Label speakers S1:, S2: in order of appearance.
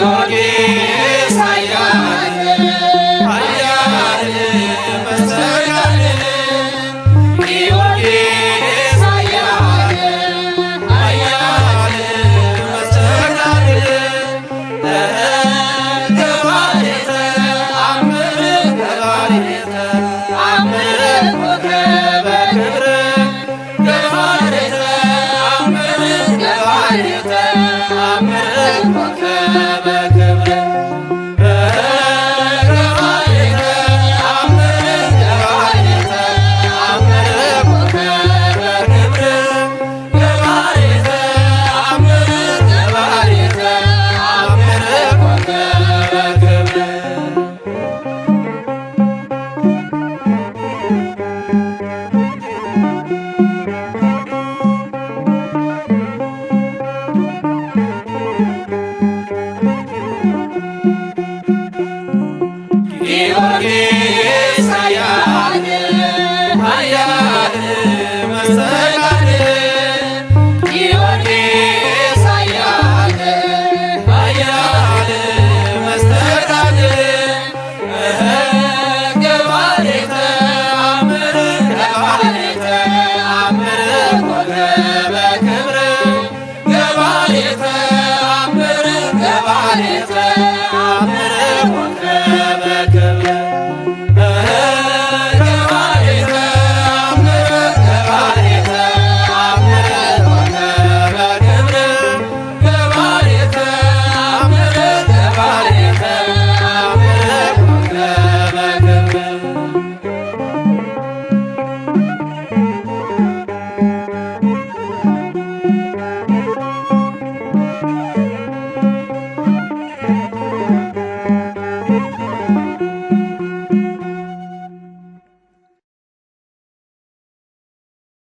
S1: ጊዮርጊስ ኃያል ኃያል መስተጋድል ጊዮርጊስ ኃያል ኃያል መስተጋድል ገባሬተ አምር ገባሬተ አምር ኮከበ ክብር ገባሬተ አምር ገባሬተ አምር ኮከበ ክብር ገባሬተ አምር ገባሬተ አምር ኮከበ ክብር ገባሬተ አምር ገባሬተ አምር ኮከበ ክብር ጊዮርጊስ ኃያል ኃያል መስተጋድል ጊዮርጊስ ኃያል ኃያል መስተጋድል ገባሬተ አምር ገባሬተ አምር ኮከበ ክብር ገባሬተ አምር ገባሬተ